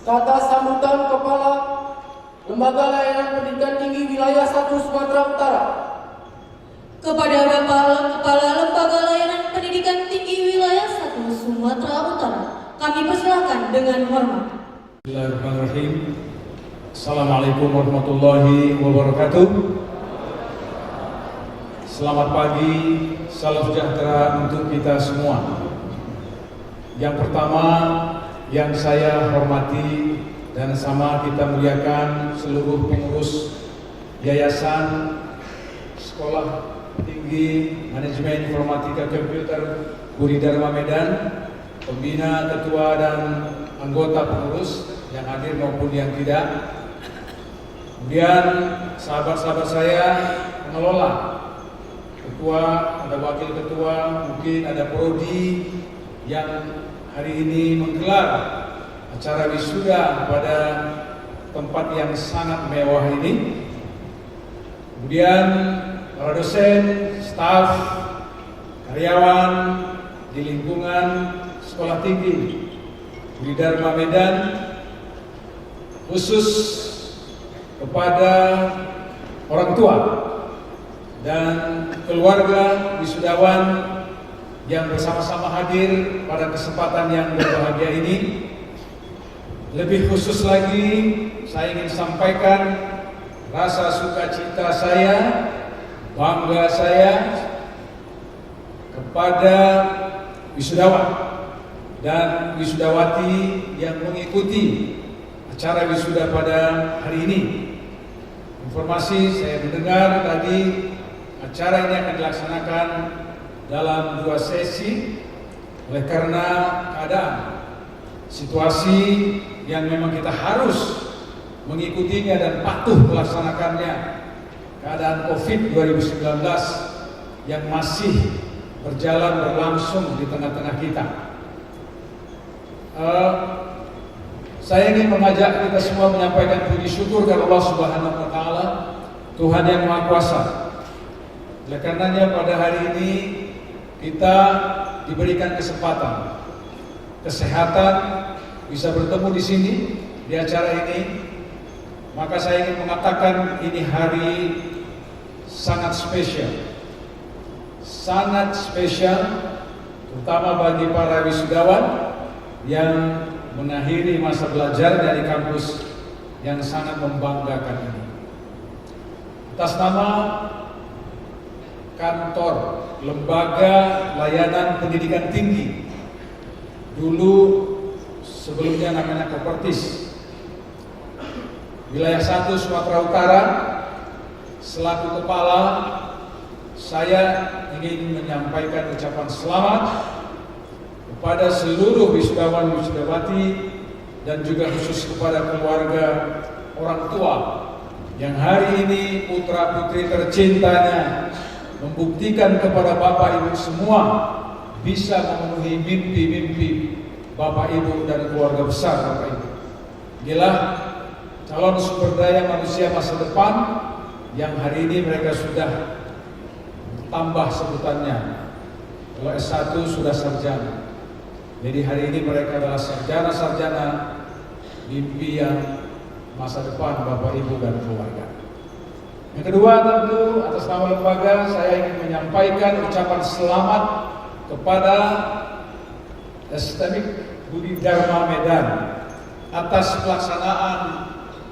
Kata sambutan Kepala Lembaga Layanan Pendidikan Tinggi Wilayah 1 Sumatera Utara. Kepada Bapak Kepala Lembaga Layanan Pendidikan Tinggi Wilayah 1 Sumatera Utara, kami persilakan dengan hormat. Bismillahirrahmanirrahim. Assalamualaikum warahmatullahi wabarakatuh. Selamat pagi, salam sejahtera untuk kita semua. Yang pertama yang saya hormati dan sama kita muliakan seluruh pengurus Yayasan Sekolah Tinggi Manajemen Informatika Komputer Budi Dharma Medan, pembina, ketua dan anggota pengurus yang hadir maupun yang tidak. Kemudian sahabat-sahabat saya pengelola, ketua, ada wakil ketua, mungkin ada prodi yang hari ini menggelar acara wisuda pada tempat yang sangat mewah ini. Kemudian para dosen, staf, karyawan di lingkungan Sekolah Tinggi Budi Dharma Medan, khusus kepada orang tua dan keluarga wisudawan yang bersama-sama hadir pada kesempatan yang berbahagia ini. Lebih khusus lagi, saya ingin sampaikan rasa sukacita saya, bangga saya kepada wisudawan dan wisudawati yang mengikuti acara wisuda pada hari ini. Informasi saya mendengar tadi, acara ini akan dilaksanakan dalam 2 sesi oleh karena keadaan situasi yang memang kita harus mengikutinya dan patuh melaksanakannya. Keadaan COVID 2019 yang masih berlangsung di tengah-tengah kita. Saya ingin mengajak kita semua menyampaikan puji syukur kepada Allah Subhanahu wa taala, Tuhan yang Maha Kuasa. Oleh karenanya pada hari ini kita diberikan kesempatan, kesehatan, bisa bertemu di sini di acara ini. Maka saya ingin mengatakan ini hari sangat spesial. Sangat spesial terutama bagi para wisudawan yang mengakhiri masa belajar dari kampus yang sangat membanggakan ini. Atas nama Kantor Lembaga Layanan Pendidikan Tinggi, dulu sebelumnya namanya Kopertis, Wilayah 1 Sumatera Utara, selaku kepala, saya ingin menyampaikan ucapan selamat kepada seluruh wisudawan wisudawati dan juga khusus kepada keluarga orang tua yang hari ini putra putri tercintanya membuktikan kepada Bapak Ibu semua bisa memenuhi mimpi-mimpi Bapak Ibu dan keluarga besar Bapak Ibu. Inilah calon sumber daya manusia masa depan yang hari ini mereka sudah tambah sebutannya. Kalau S1 sudah sarjana. Jadi hari ini mereka adalah sarjana-sarjana mimpi yang masa depan Bapak Ibu dan keluarga. Yang kedua, tentu atas nama lembaga saya ingin menyampaikan ucapan selamat kepada STMIK Budi Dharma Medan atas pelaksanaan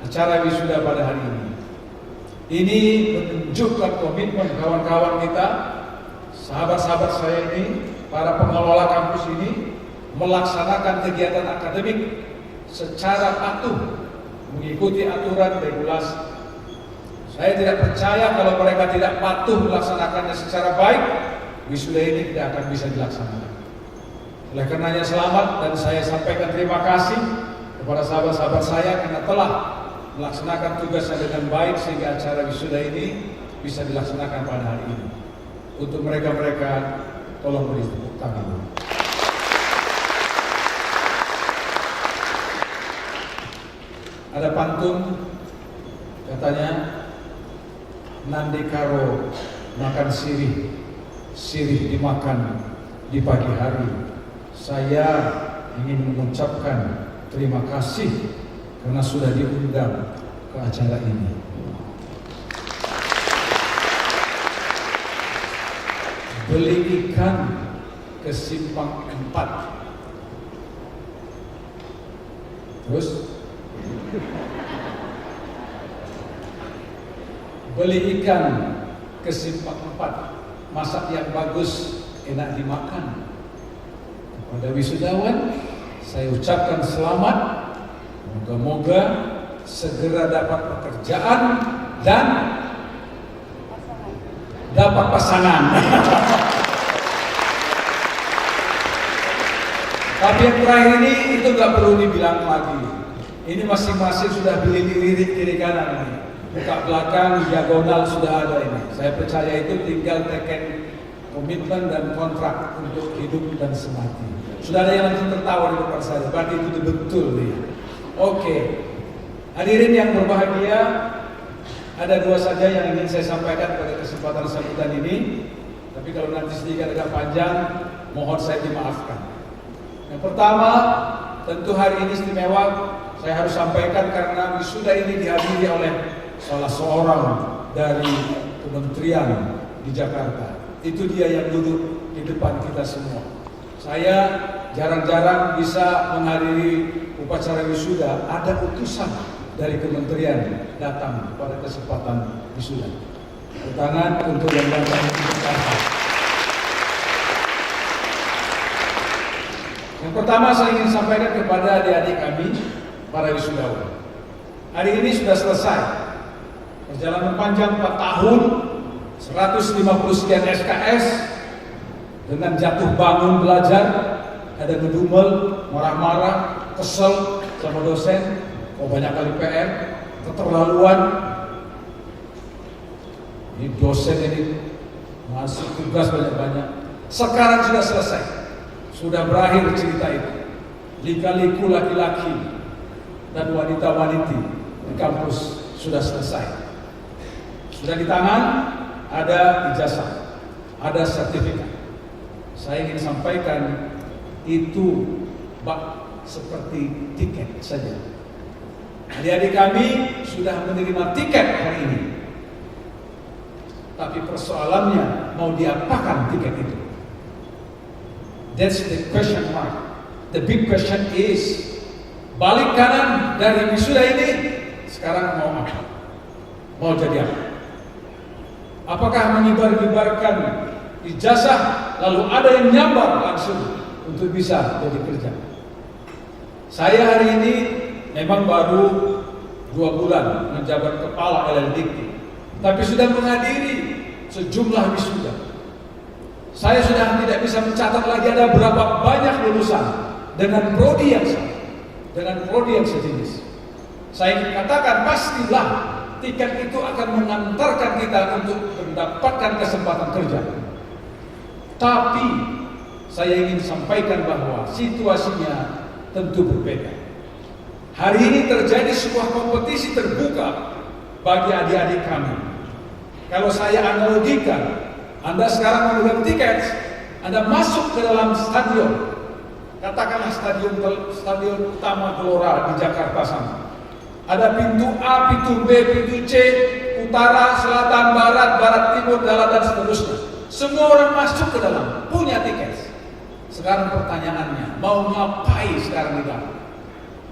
acara wisuda pada hari ini. Ini menunjukkan komitmen kawan-kawan kita, sahabat-sahabat saya ini, para pengelola kampus ini melaksanakan kegiatan akademik secara patuh mengikuti aturan regulasi. Saya tidak percaya kalau mereka tidak patuh melaksanakannya secara baik, wisuda ini tidak akan bisa dilaksanakan. Oleh karenanya selamat, dan saya sampaikan terima kasih kepada sahabat-sahabat saya karena telah melaksanakan tugasnya dengan baik sehingga acara wisuda ini bisa dilaksanakan pada hari ini. Untuk mereka-mereka, tolong beri tepuk tangan. Ada pantun katanya, Nandi karo makan sirih, sirih dimakan di pagi hari. Saya ingin mengucapkan terima kasih karena sudah diundang ke acara ini. Beli ikan ke Simpang 4. Terus beli ikan ke Simpang 4, masak yang bagus, enak dimakan. Kepada wisudawan saya ucapkan selamat, moga-moga segera dapat pekerjaan dan dapat pasangan. Tapi yang terakhir ini itu nggak perlu dibilang lagi. Ini masing-masing sudah lirik kiri kanan ini. Buka belakang, diagonal sudah ada ini. Saya percaya itu tinggal teken komitmen dan kontrak untuk hidup dan semati. Sudah ada yang langsung tertawa di depan saya. Berarti itu betul nih. Oke. Hadirin yang berbahagia, ada dua saja yang ingin saya sampaikan pada kesempatan sambutan ini. Tapi kalau nanti sedikit agak panjang, mohon saya dimaafkan. Yang pertama, tentu hari ini istimewa. Saya harus sampaikan karena wisuda ini dihadiri oleh salah seorang dari kementerian di Jakarta. Itu dia yang duduk di depan kita semua. Saya jarang-jarang bisa menghadiri upacara wisuda, ada utusan dari kementerian datang pada kesempatan wisuda. Tangan untuk yang datang di Jakarta. Yang pertama saya ingin sampaikan kepada adik-adik kami, para wisudawan. Hari ini sudah selesai. Perjalanan panjang 4 tahun, 150 sekian SKS, dengan jatuh bangun belajar, ada ngedumel, marah-marah, kesel sama dosen, banyak kali PR, keterlaluan. Ini dosen ini masih tugas banyak-banyak. Sekarang sudah selesai, sudah berakhir cerita itu. Lika-liku laki-laki dan wanita-waniti di kampus sudah selesai. Sudah di tangan, ada ijazah, ada sertifikat. Saya ingin sampaikan itu seperti tiket saja. Adik-adik kami sudah menerima tiket hari ini. Tapi persoalannya mau diapakan tiket itu? That's the question mark. The big question is, balik kanan dari wisuda ini sekarang mau apa? Mau jadi apa? Apakah mengibar-gibarkan ijazah lalu ada yang nyambar langsung untuk bisa jadi kerja? Saya hari ini memang baru 2 bulan menjabat kepala LLDikti, tapi sudah menghadiri sejumlah wisuda. Saya sudah tidak bisa mencatat lagi ada berapa banyak lulusan dengan prodi yang sama, dengan prodi yang sejenis. Saya ingin katakan pastilah tiket itu akan mengantarkan kita untuk mendapatkan kesempatan kerja. Tapi saya ingin sampaikan bahwa situasinya tentu berbeda. Hari ini terjadi sebuah kompetisi terbuka bagi adik-adik kami. Kalau saya analogikan, Anda sekarang memegang tiket, Anda masuk ke dalam stadion, katakanlah stadion utama Gelora di Jakarta sana. Ada pintu A, pintu B, pintu C, utara, selatan, barat, barat, timur, dalam dan seterusnya. Semua orang masuk ke dalam, punya tiket. Sekarang pertanyaannya, mau ngapain sekarang di dalam?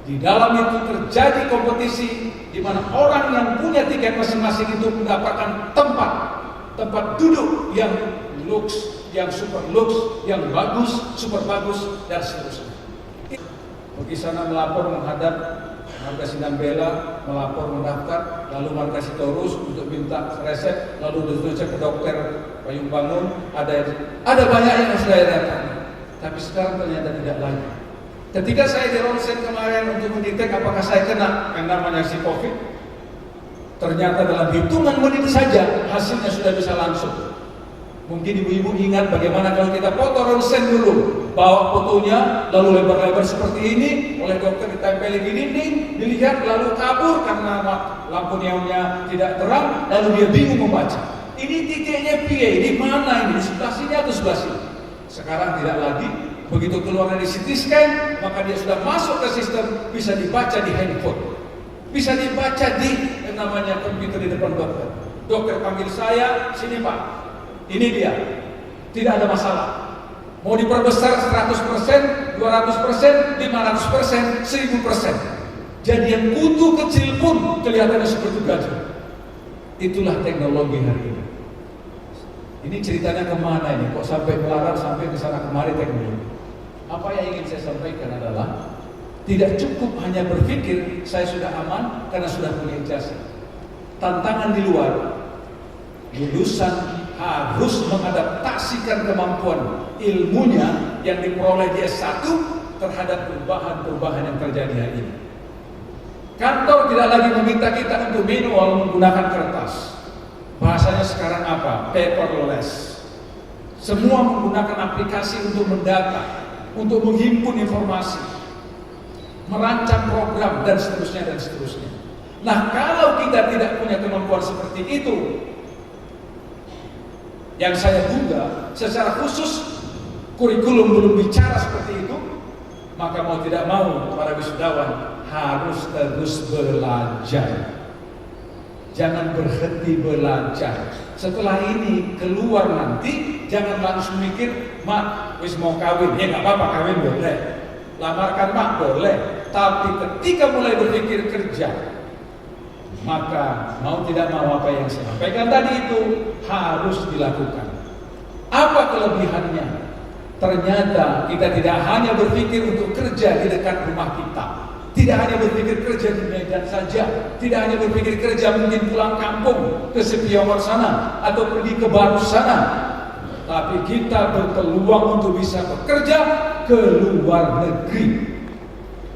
Di dalam itu terjadi kompetisi di mana orang yang punya tiket masing-masing itu mendapatkan tempat duduk yang lux, yang super lux, yang bagus, super bagus, dan seterusnya. Pergi sana melapor menghadap Marga Sinambela, melapor mendaftar, lalu Marga Sitorus untuk minta resep, lalu dirujuk ke dokter Payung Bangun. Ada banyak yang harus saya datang, tapi sekarang ternyata tidak lagi. Ketika saya di ronsen kemarin untuk mendetek apakah saya kena yang namanya si COVID, ternyata dalam hitungan menit saja hasilnya sudah bisa langsung. Mungkin ibu-ibu ingat bagaimana kalau kita foto ronsen dulu, bawa fotonya lalu lebar-lebar seperti ini, oleh dokter ditempelin di dinding, dilihat lalu kabur karena lampu neonnya tidak terang, lalu dia bingung membaca. Ini titiknya PA, di mana ini? Di sebelah sini atau sebelah sini? Sekarang tidak lagi. Begitu keluar dari CT scan, maka dia sudah masuk ke sistem, bisa dibaca di handphone. Bisa dibaca di yang namanya komputer di depan dokter. Dokter panggil saya, sini Pak, ini dia. Tidak ada masalah. Mau diperbesar 100%, 200%, 500%, 1000%. Jadi yang kutu kecil pun kelihatannya seperti gajah. Itulah teknologi hari ini. Ini ceritanya kemana ini? Kok sampai melarang sampai ke sana kemari teknologi? Apa yang ingin saya sampaikan adalah tidak cukup hanya berpikir saya sudah aman karena sudah punya ijazah. Tantangan di luar, lulusan harus mengadaptasikan kemampuan ilmunya yang diperoleh di S1 terhadap perubahan-perubahan yang terjadi hari ini. Kantor tidak lagi meminta kita untuk manual menggunakan kertas. Bahasanya sekarang apa? Paperless. Semua menggunakan aplikasi untuk mendata, untuk menghimpun informasi, merancang program dan seterusnya dan seterusnya. Nah, kalau kita tidak punya kemampuan seperti itu, yang saya duga secara khusus kurikulum belum bicara seperti itu, maka mau tidak mau para wisudawan harus terus belajar. Jangan berhenti belajar. Setelah ini keluar nanti jangan langsung mikir, mak wis mau kawin, ya nggak apa-apa kawin boleh, lamarkan mak boleh. Tapi ketika mulai berpikir kerja, maka mau tidak mau apa yang saya sampaikan tadi itu harus dilakukan. Apa kelebihannya? Ternyata kita tidak hanya berpikir untuk kerja di dekat rumah kita, tidak hanya berpikir kerja di Medan saja, tidak hanya berpikir kerja mungkin pulang kampung ke Sepiawar sana atau pergi ke Baru sana, tapi kita berpeluang untuk bisa bekerja ke luar negeri.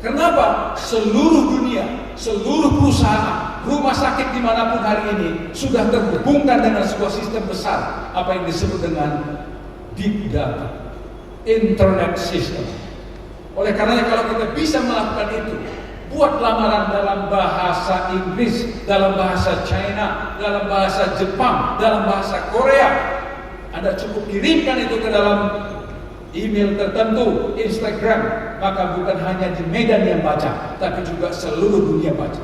Kenapa? Seluruh dunia, seluruh perusahaan, rumah sakit dimanapun hari ini sudah terhubungkan dengan sebuah sistem besar, apa yang disebut dengan big data, internet system. Oleh karenanya kalau kita bisa melakukan itu, buat lamaran dalam bahasa Inggris, dalam bahasa China, dalam bahasa Jepang, dalam bahasa Korea, Anda cukup kirimkan itu ke dalam email tertentu, Instagram, maka bukan hanya di Medan yang baca, tapi juga seluruh dunia baca.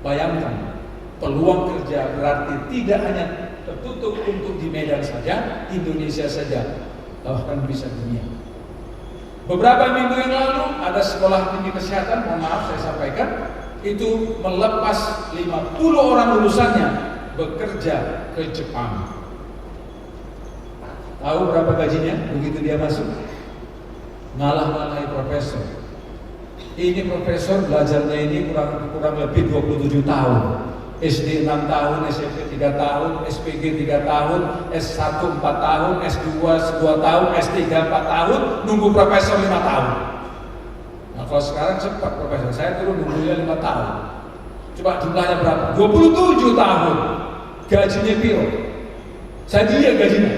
Bayangkan, peluang kerja berarti tidak hanya tertutup untuk di Medan saja, Indonesia saja, bahkan bisa dunia. Beberapa minggu yang lalu ada sekolah tinggi kesehatan, mohon maaf saya sampaikan, itu melepas 50 orang lulusannya bekerja ke Jepang. Tahu berapa gajinya begitu dia masuk? Ngalah-ngalahi profesor. Ini profesor belajarnya ini kurang lebih 27 tahun. SD 6 tahun, SMP 3 tahun, SPG 3 tahun, S1 4 tahun, S2 2 tahun, S3 4 tahun, nunggu profesor 5 tahun. Nah kalau sekarang cepat profesor, saya turun nunggunya 5 tahun. Coba jumlahnya berapa? 27 tahun. Gajinya piro? Saya dia gajinya.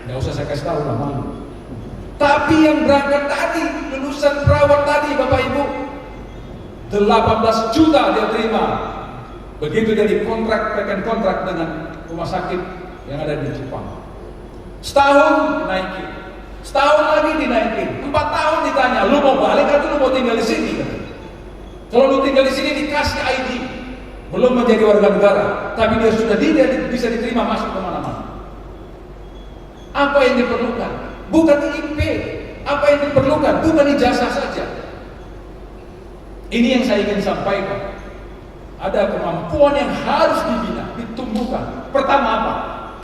Nggak usah saya kasih tahu namanya. Tapi yang berangkat tadi, lulusan perawat tadi Bapak Ibu, 18 juta dia terima. Begitu dia dikontrak, tekan kontrak dengan rumah sakit yang ada di Jepang. Setahun dinaikin, setahun lagi dinaikin, 4 tahun ditanya, lu mau balik atau lu mau tinggal di sini? Kalau lu tinggal di sini dikasih ID, belum menjadi warga negara, tapi dia sudah bisa diterima masuk kemana-mana. Apa yang diperlukan? Bukan IP. Apa yang diperlukan? Bukan ijazah saja. Ini yang saya ingin sampaikan. Ada kemampuan yang harus dibina, ditumbuhkan. Pertama apa?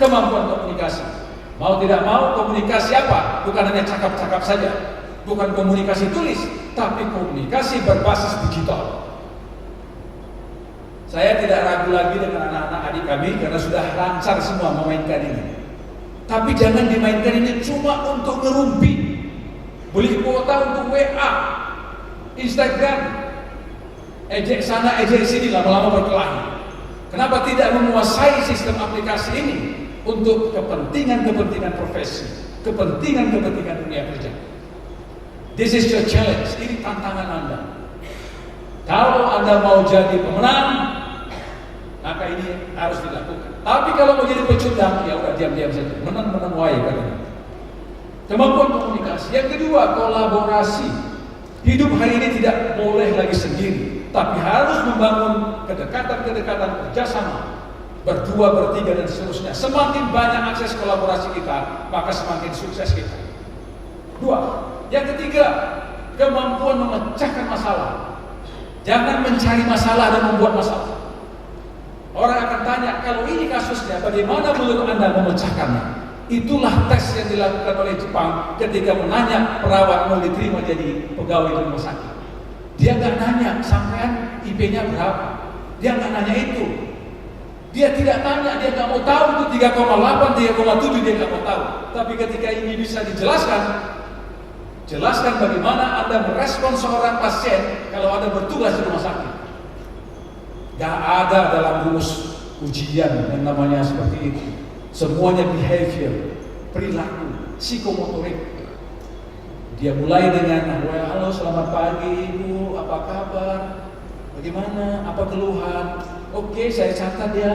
Kemampuan komunikasi. Mau tidak mau komunikasi apa? Bukan hanya cakap-cakap saja. Bukan komunikasi tulis, tapi komunikasi berbasis digital. Saya tidak ragu lagi dengan anak-anak adik kami karena sudah lancar semua memainkan ini. Tapi jangan dimainkan ini cuma untuk ngerumpi, beli kuota untuk WA, Instagram, ejek sana, ejek sini, lama-lama berkelahi. Kenapa tidak menguasai sistem aplikasi ini untuk kepentingan-kepentingan profesi, kepentingan-kepentingan dunia kerja? This is your challenge, ini tantangan Anda. Kalau Anda mau jadi pemenang, maka ini harus dilakukan. Tapi kalau mau jadi pecundang, ya udah diam-diam saja. Menang-menang wae kan. Kemampuan komunikasi. Yang kedua, kolaborasi. Hidup hari ini tidak boleh lagi sendiri, tapi harus membangun kedekatan-kedekatan kerjasama, berdua, bertiga, dan seterusnya. Semakin banyak akses kolaborasi kita, maka semakin sukses kita. Dua, yang ketiga, kemampuan memecahkan masalah. Jangan mencari masalah dan membuat masalah. Orang akan tanya, kalau ini kasusnya, bagaimana menurut Anda memecahkannya? Itulah tes yang dilakukan oleh Jepang ketika menanya perawat mau diterima jadi pegawai di rumah sakit. Dia nggak nanya sampean IP-nya berapa. Dia nggak nanya itu. Dia tidak tanya, dia nggak mau tahu itu 3,8, 3,7, dia nggak mau tahu. Tapi ketika ini bisa dijelaskan, jelaskan bagaimana Anda merespon seorang pasien kalau Anda bertugas di rumah sakit. Gak ada dalam rumus ujian yang namanya seperti itu. Semuanya behavior, perilaku, psikomotorik. Dia mulai dengan, halo selamat pagi ibu, apa kabar? Bagaimana? Apa keluhan? Oke, saya catat ya.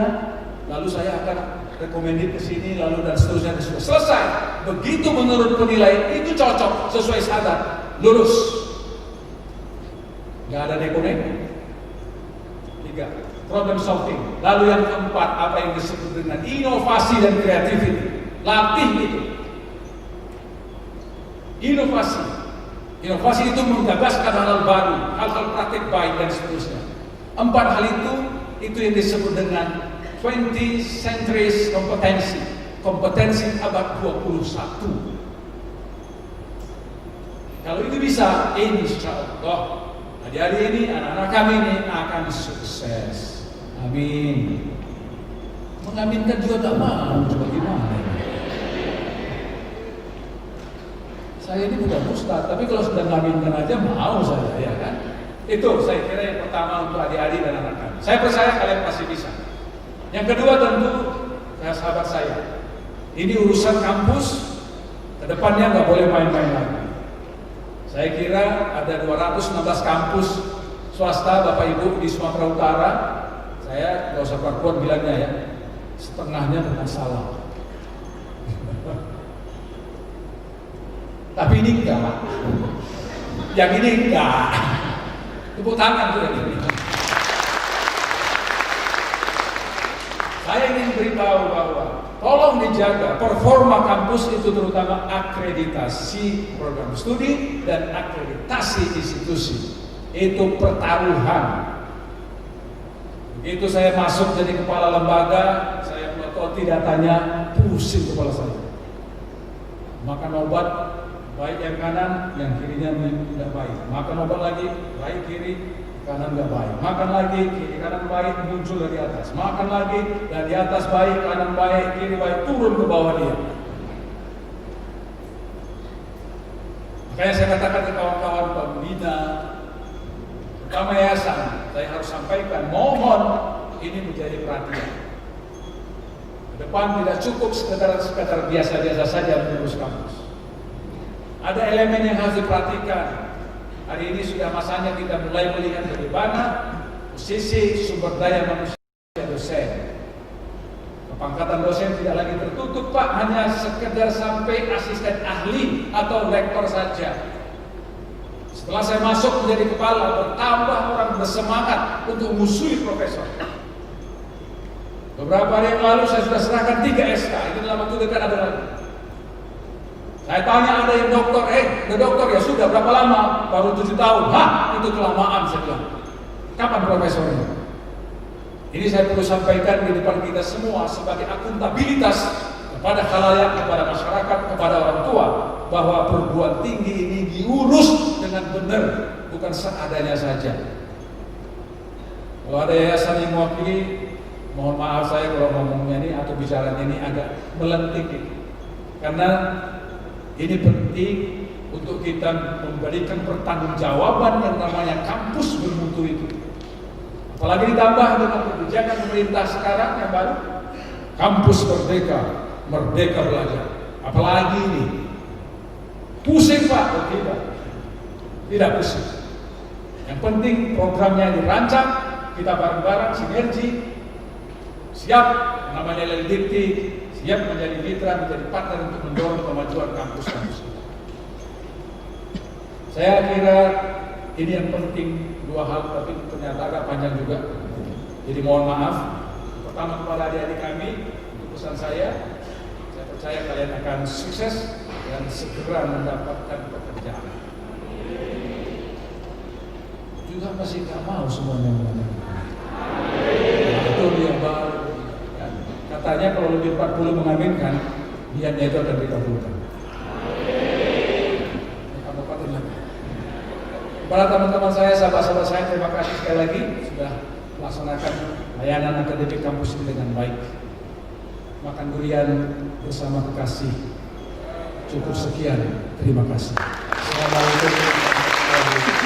Lalu saya akan rekomendasi ke sini, lalu dan seterusnya. Selesai. Begitu menurut penilaian itu cocok, sesuai standar, lulus. Gak ada neko-neko. 3. Problem solving. Lalu yang keempat, apa yang disebut dengan inovasi dan creativity. Latih itu. Inovasi. Inovasi itu menggagaskan hal-hal baru, hal-hal praktik baik dan seterusnya. 4 hal itu yang disebut dengan 20th century kompetensi. Kompetensi abad 21. Kalau itu bisa, insya Allah adik-adik ini, anak-anak kami ini akan sukses. Amin. Mengaminkan juga tak mau, coba gimana? Saya ini bukan ustaz, tapi kalau sudah mengaminkan aja mau saya, ya kan? Itu saya kira yang pertama untuk adik-adik dan anak kami. Saya percaya kalian pasti bisa. Yang kedua tentu, sahabat saya, ini urusan kampus, kedepannya nggak boleh main-main lagi. Saya kira ada 216 kampus swasta Bapak Ibu di Sumatera Utara. Saya nggak usah kuat bilangnya ya, setengahnya bukan salah. Tapi ini enggak. Yang ini enggak. Tepuk tangan tuh yang ini. Saya ingin beritahu bahwa tolong dijaga performa kampus itu, terutama akreditasi program studi dan akreditasi institusi. Itu pertaruhan. Begitu saya masuk jadi kepala lembaga, saya kalau tidak tanya, pusing kepala saya. Makan obat, baik yang kanan, yang kirinya tidak baik. Makan obat lagi, baik kiri, kanan tidak baik. Makan lagi, kiri kanan baik, muncul dari atas. Makan lagi, dari atas baik, kanan baik, kiri baik, turun ke bawah dia. Makanya saya katakan ke kawan-kawan pembina, terutama yayasan, saya harus sampaikan, mohon ini menjadi perhatian. Ke depan tidak cukup sekedar biasa-biasa saja mengurus kampus. Ada elemen yang harus diperhatikan. Hari ini sudah masanya kita mulai melihat bagaimana posisi sumber daya manusia dosen. Kepangkatan dosen tidak lagi tertutup, Pak, hanya sekedar sampai asisten ahli atau lektor saja. Setelah saya masuk menjadi kepala, bertambah orang bersemangat untuk musuhi profesor. Beberapa hari yang lalu saya sudah serahkan 3 SK, itu dalam waktu dekat ada lagi. Saya tanya ada yang doktor, udah doktor ya sudah berapa lama? Baru 7 tahun. Hah, itu kelamaan saya bilang. Kapan profesornya? Ini saya perlu sampaikan di depan kita semua sebagai akuntabilitas kepada khalayak, kepada masyarakat, kepada orang tua, bahwa perguruan tinggi ini diurus dengan benar, bukan seadanya saja. Kalau ada yayasan yang mewakili, mohon maaf saya kalau ngomongnya ini atau bicaranya ini agak melentik, karena ini penting untuk kita memberikan pertanggungjawaban yang namanya kampus bermutu itu. Apalagi ditambah dengan kebijakan pemerintah sekarang yang baru, kampus merdeka, merdeka belajar. Apalagi ini, pusing Pak? Oh, tidak pusing. Yang penting programnya dirancang, kita bareng-bareng sinergi, siap namanya LLDT, siap menjadi mitra, menjadi partner untuk mendorong kemajuan kampus-kampus. Saya kira Ini yang penting, dua hal, tapi ternyata agak panjang juga. Jadi mohon maaf. Pertama kepada adik-adik kami, pesan saya percaya kalian akan sukses dan segera mendapatkan pekerjaan. Juga masih nggak mau semuanya mengaminkan. Itu dia baru. Katanya kalau lebih 40 mengaminkan, dianya itu akan dikabulkan. Kabupaten lagi. Para teman-teman saya, sahabat-sahabat saya, terima kasih sekali lagi sudah melaksanakan layanan akademik kampus ini dengan baik. Makan durian bersama kekasih. Cukup sekian. Terima kasih. Assalamualaikum warahmatullahi wabarakatuh.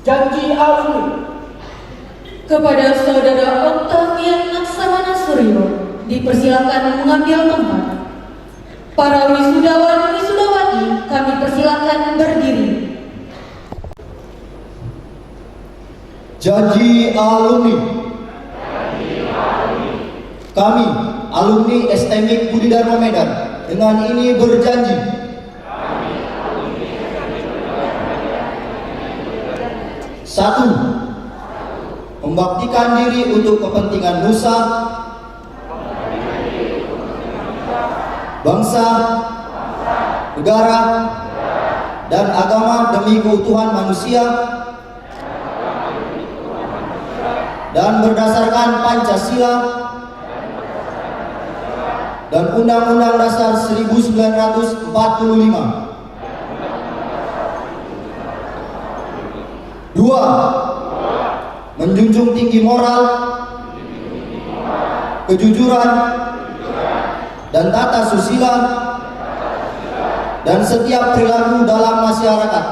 Janji alumni Kepada Saudara Octavian Laksamana Suryo dipersilakan mengambil tempat. Para wisudawan wisudawati kami persilakan berdiri. Janji alumni. Kami, alumni STMIK Budi Dharma Medan, dengan ini berjanji satu, membaktikan diri untuk kepentingan nusa, bangsa, negara, dan agama demi keutuhan manusia, dan berdasarkan Pancasila dan Undang-Undang Dasar 1945. 2. Menjunjung tinggi moral, kejujuran, dan tata susila, dan setiap perilaku dalam masyarakat.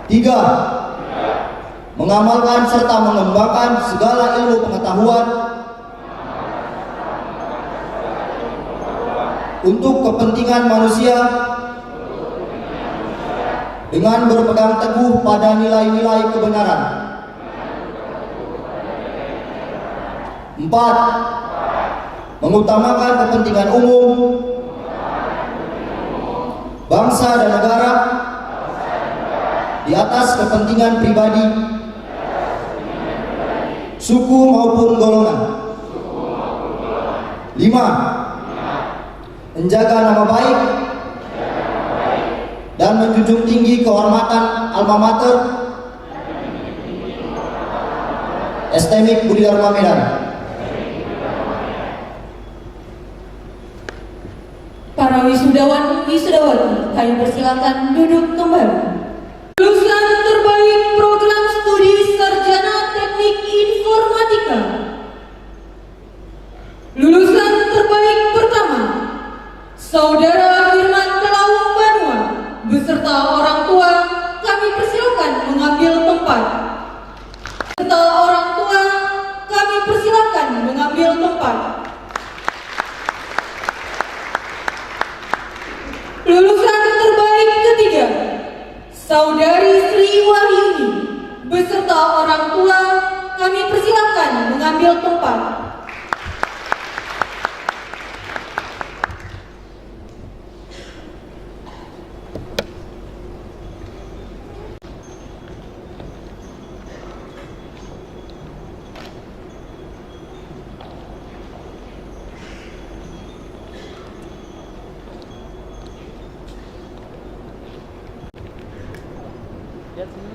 3. Mengamalkan serta mengembangkan segala ilmu pengetahuan untuk kepentingan manusia dengan berpegang teguh pada nilai-nilai kebenaran. 4. Mengutamakan kepentingan umum, bangsa dan negara di atas kepentingan pribadi, suku maupun golongan. 5. Menjaga nama baik dan menjunjung tinggi kehormatan alma mater STMIK Budi Dharma Medan. Para wisudawan wisudawati kami persilakan duduk kembali. Lulusan terbaik program studi sarjana teknik informatika. Lulusan terbaik pertama, Saudara Firman Telawung Banua beserta orang tua kami persilakan mengambil tempat. Beserta orang tua kami persilakan mengambil tempat. Lulusan terbaik ketiga, Saudari Sri Wahyuni beserta orang tua kami persilakan mengambil tempat. Lihat sini.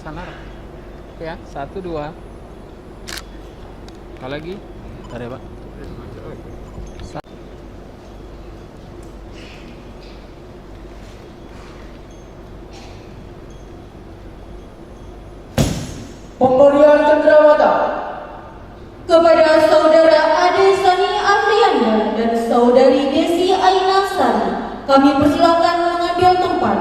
Sana. Oke ya, 1, 2. Sekali lagi. Bentar ya, Pak. Pemberian cendrawata kepada Saudara Ade Sani Afrianda Kami persilakan mengambil tempat.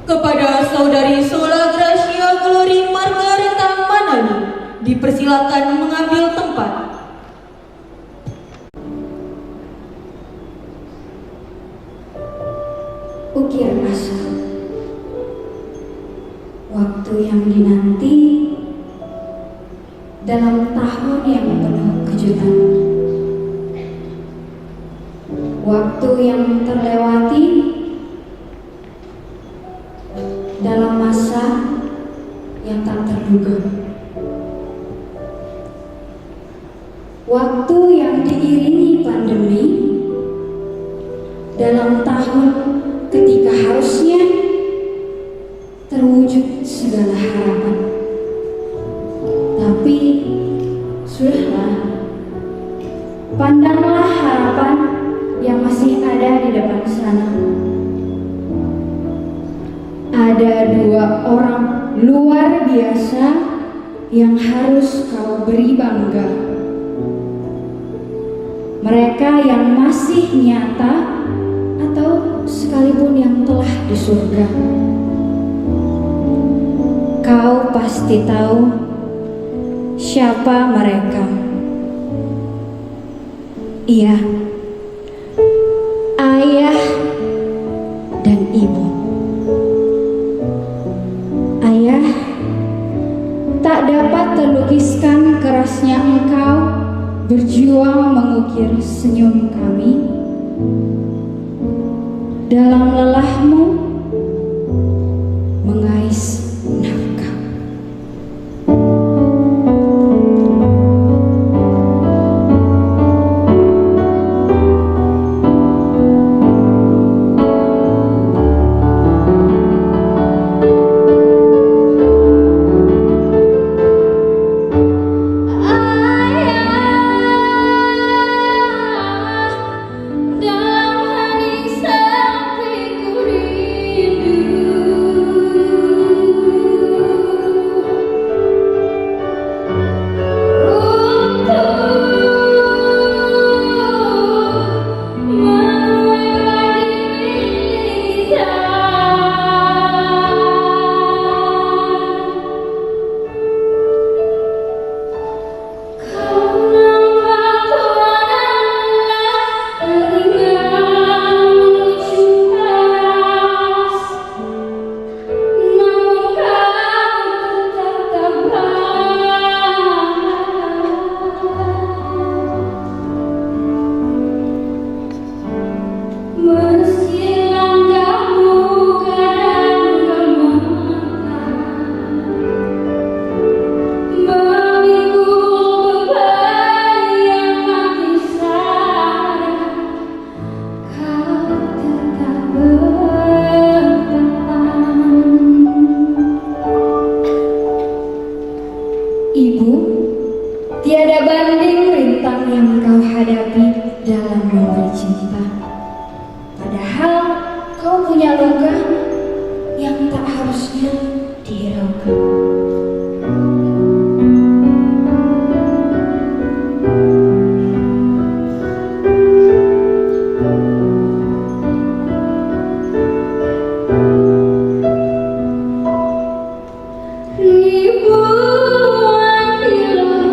Kepada Saudari Sola Gracia Glory Margareta Manali, dipersilakan mengambil tempat. Ukir asa, waktu yang dinanti dalam tahun yang penuh kejutan, waktu yang terlewati dalam masa yang tak terduga, waktu yang diiringi pandemi dalam tahun ketika harusnya terwujud segala harapan. Tapi sudahlah, pandanglah harapan yang masih ada di depan sana. Ada dua orang luar biasa yang harus kau beri bangga. Mereka yang masih nyata atau sekalipun yang telah di surga. Kau pasti tahu siapa mereka. Iya, ayah dan ibu. Ayah, tak dapat terlukiskan kerasnya engkau berjuang mengukir senyum kami. Dalam lelahmu mengais nafkah. Dalam hati sepi gurih kau punya luka yang tak harusnya dihiraukan. Ribuan kilo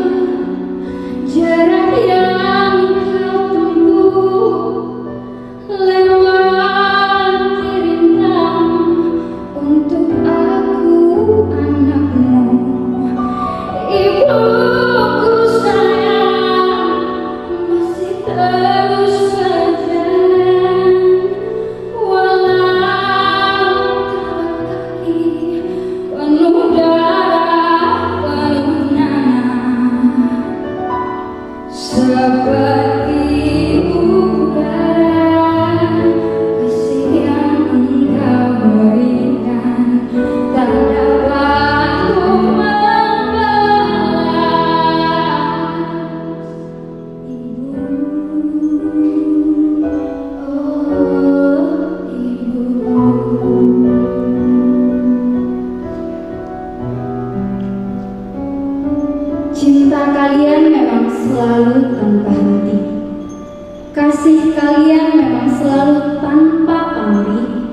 jarak yang kau tempuh lewati rintang untuk aku anakmu. Ibuku sayang masih terus berjalan walau kaki penuh darah penuh nanah seperti udara kasih yang engkau berikan tak dapat ku membalas. Ibu, oh ibu. Cinta kalian memang selalu tanpa henti. Kasih kalian memang selalu tanpa pamrih.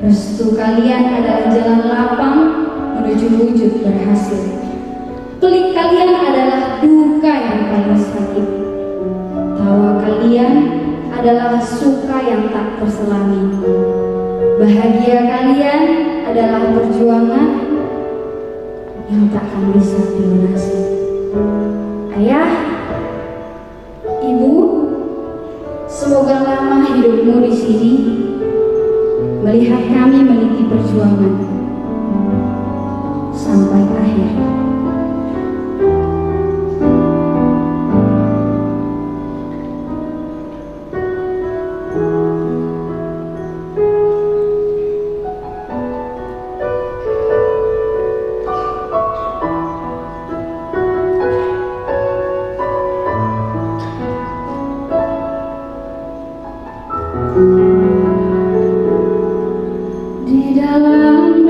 Restu kalian adalah jalan lapang menuju wujud berhasil. Pelik kalian adalah duka yang paling sakit. Tawa kalian adalah suka yang tak terselami. Bahagia kalian adalah perjuangan yang tak akan bisa dilunasi. Ayah, Ibu, semoga lama hidupmu di sini melihat kami meniti perjuangan sampai akhir. Di dalam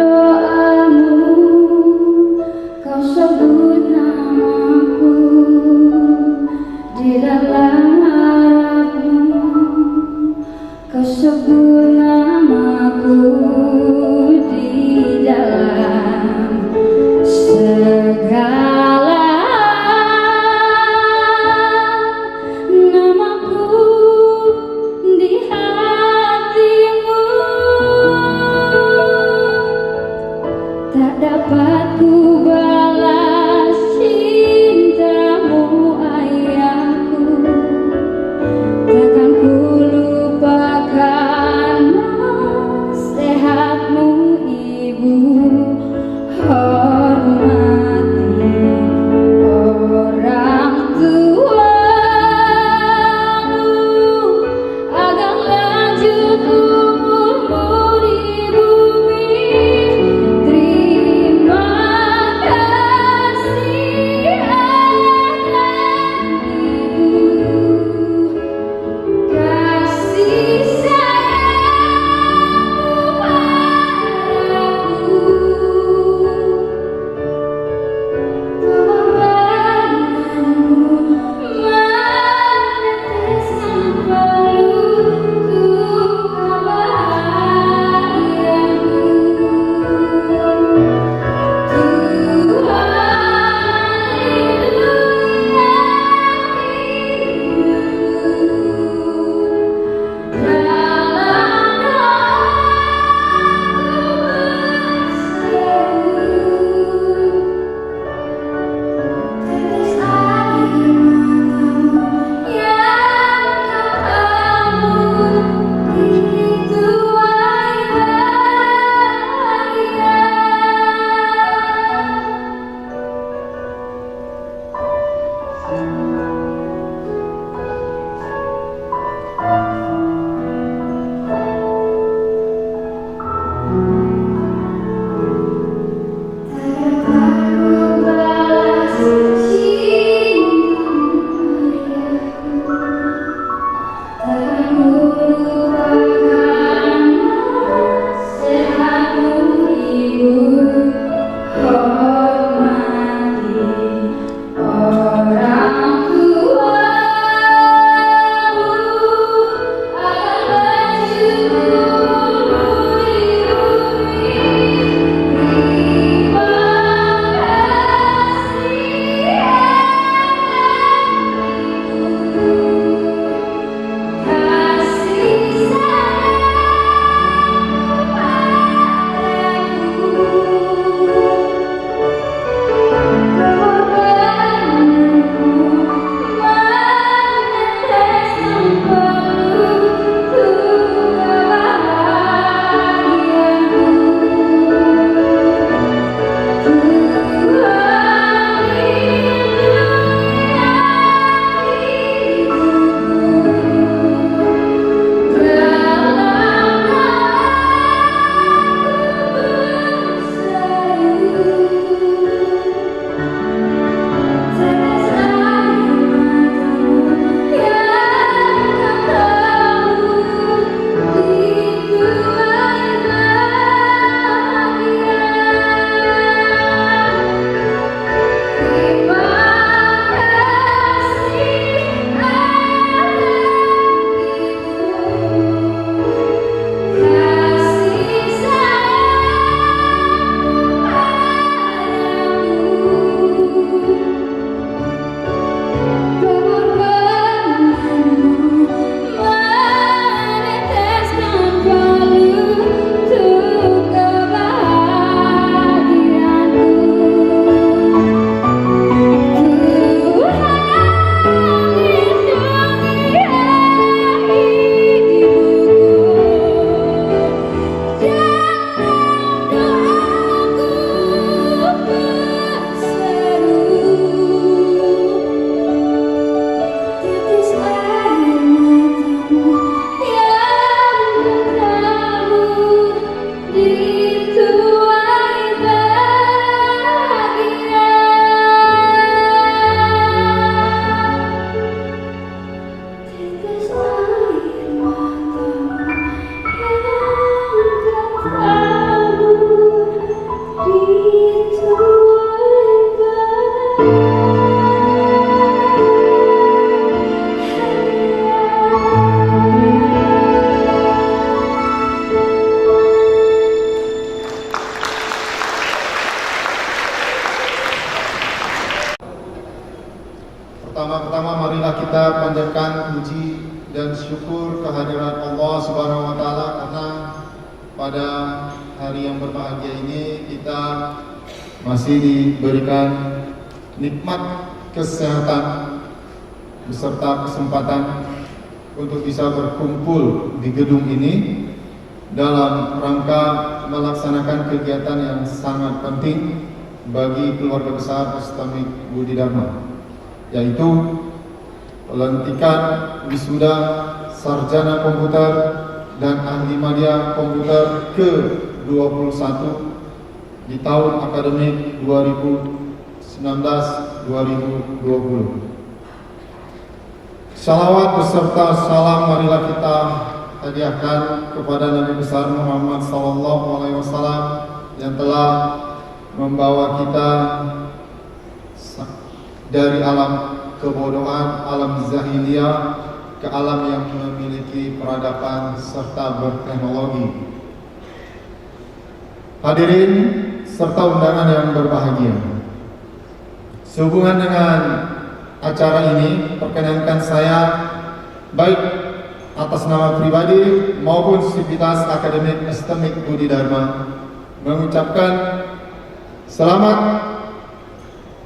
puji dan syukur kehadirat Allah Subhanahu wa taala karena pada hari yang berbahagia ini kita masih diberikan nikmat kesehatan beserta kesempatan untuk bisa berkumpul di gedung ini dalam rangka melaksanakan kegiatan yang sangat penting bagi keluarga besar Astamik Budi Dharma, yaitu pelantikan wisuda sarjana komputer dan ahli media komputer ke-21 di tahun akademik 2019-2020. Salawat beserta salam marilah kita hadiahkan kepada Nabi besar Muhammad SAW yang telah membawa kita dari alam kebodohan, alam zahiliyah ke alam yang memiliki peradaban serta berteknologi. Hadirin serta undangan yang berbahagia, sehubungan dengan acara ini, perkenankan saya baik atas nama pribadi maupun sivitas akademik Astamik Budi Dharma mengucapkan selamat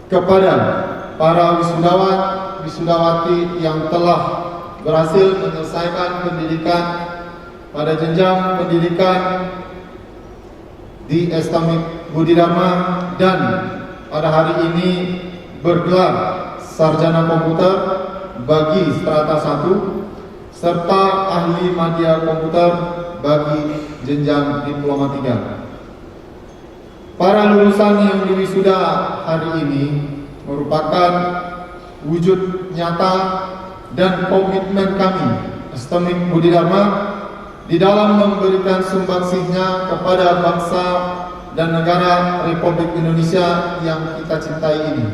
kepada para wisudawan wisudawati yang telah berhasil menyelesaikan pendidikan pada jenjang pendidikan di Astamik Budi Dharma dan pada hari ini bergelar sarjana komputer bagi strata 1 serta ahli media komputer bagi jenjang diploma 3. Para lulusan yang diwisuda hari ini merupakan wujud nyata dan komitmen kami Astamik Budi Dharma di dalam memberikan sumbangsihnya kepada bangsa dan negara Republik Indonesia yang kita cintai ini.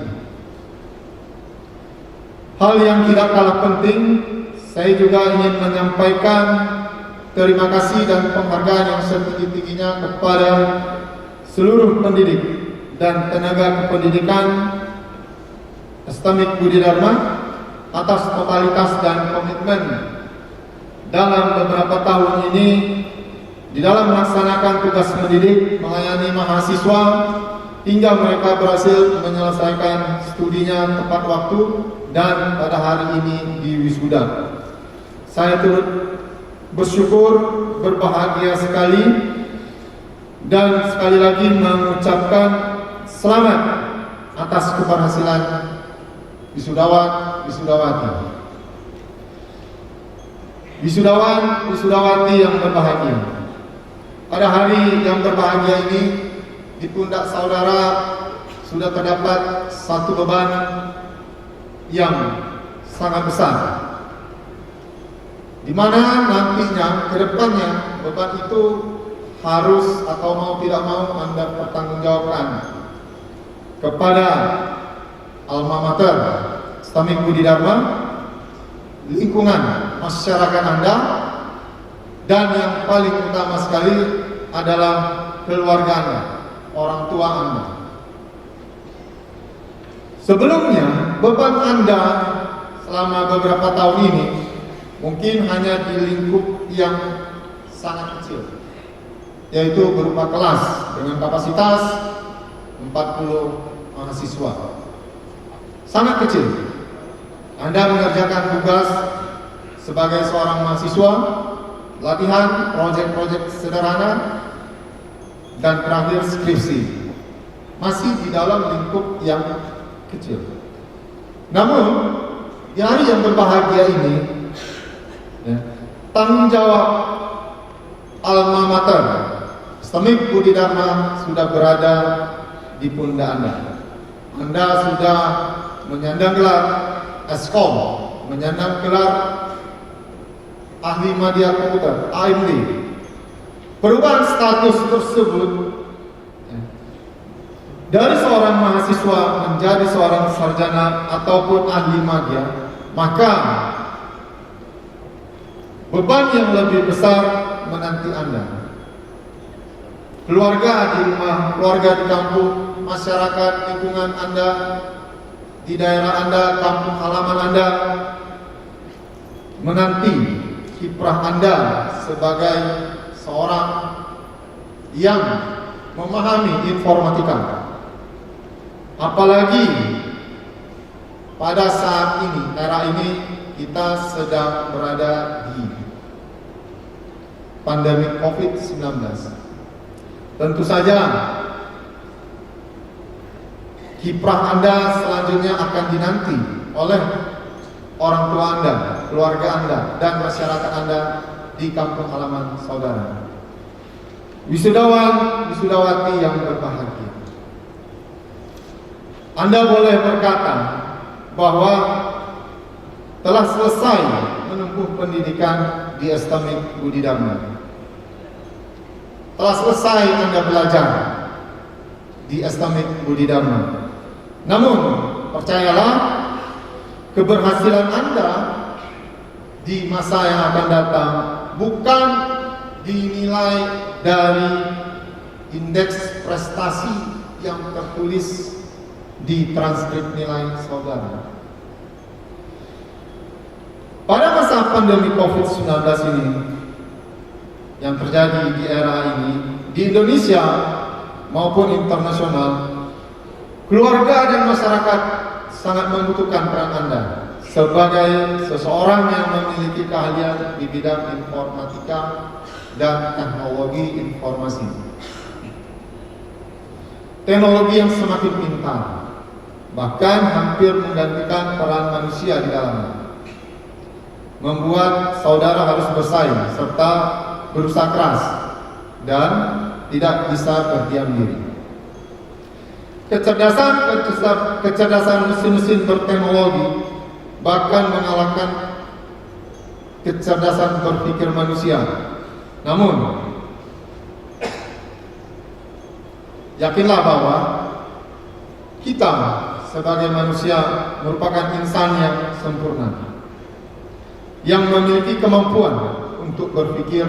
Hal yang tidak kalah penting, saya juga ingin menyampaikan terima kasih dan penghargaan yang setinggi-tingginya kepada seluruh pendidik dan tenaga kependidikan Astamik Budi Dharma atas totalitas dan komitmen dalam beberapa tahun ini di dalam melaksanakan tugas mendidik, melayani mahasiswa hingga mereka berhasil menyelesaikan studinya tepat waktu dan pada hari ini di wisuda. Saya turut bersyukur, berbahagia sekali dan sekali lagi mengucapkan selamat atas keberhasilan wisudawan wisudawati. Wisudawan wisudawati yang berbahagia, pada hari yang berbahagia ini di pundak saudara sudah terdapat satu beban yang sangat besar, di mana nantinya ke depannya beban itu harus atau mau tidak mau Anda pertanggungjawabkan kepada alma mater Astamik Budi Dharma, lingkungan masyarakat Anda, dan yang paling utama sekali adalah keluarga Anda, orang tua Anda. Sebelumnya, beban Anda selama beberapa tahun ini mungkin hanya di lingkup yang sangat kecil, yaitu berupa kelas dengan kapasitas 40 mahasiswa. Sangat kecil. Anda mengerjakan tugas sebagai seorang mahasiswa, latihan, proyek-proyek sederhana, dan terakhir skripsi. Masih di dalam lingkup yang kecil. Namun di hari yang berbahagia ini, tanggung jawab alma mater Astamik Budi Dharma sudah berada di pundak Anda. Anda sudah menyandang gelar Eskom, menyandang gelar ahli media komputer AMD. Perubahan status tersebut dari seorang mahasiswa menjadi seorang sarjana ataupun ahli media, maka beban yang lebih besar menanti Anda. Keluarga di rumah, keluarga di kampung, masyarakat lingkungan Anda, di daerah Anda, kampung halaman Anda, menanti kiprah Anda sebagai seorang yang memahami informatika. Apalagi pada saat ini, era ini kita sedang berada di pandemi COVID-19. Tentu saja kiprah Anda selanjutnya akan dinanti oleh orang tua Anda, keluarga Anda, dan masyarakat Anda di kampung halaman saudara. Wisudawan, wisudawati yang berbahagia, Anda boleh berkata bahwa telah selesai menempuh pendidikan di STMIK Budi Dharma. Telah selesai Anda belajar di STMIK Budi Dharma. Namun, percayalah, keberhasilan Anda di masa yang akan datang bukan dinilai dari indeks prestasi yang tertulis di transkrip nilai saudara. Pada masa pandemi COVID-19 ini yang terjadi di era ini di Indonesia maupun internasional, keluarga dan masyarakat sangat membutuhkan peran Anda sebagai seseorang yang memiliki keahlian di bidang informatika dan teknologi informasi. Teknologi yang semakin pintar, bahkan hampir menggantikan peran manusia di dalamnya, membuat saudara harus bersaing serta berusaha keras dan tidak bisa berdiam diri. Kecerdasan mesin-mesin berteknologi bahkan mengalahkan kecerdasan berpikir manusia. Namun, yakinlah bahwa kita sebagai manusia merupakan insan yang sempurna, yang memiliki kemampuan untuk berpikir,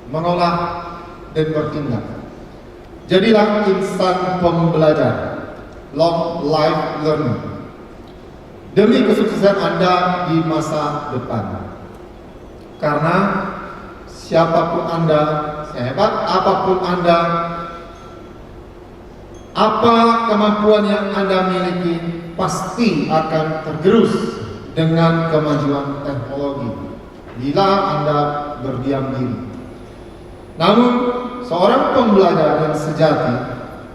mengolah, dan bertindak. Jadilah insan pembelajar, long life learning, demi kesuksesan Anda di masa depan. Karena siapapun Anda, sehebat apapun Anda, apa kemampuan yang Anda miliki pasti akan tergerus dengan kemajuan teknologi bila Anda berdiam diri. Namun, seorang pembelajar yang sejati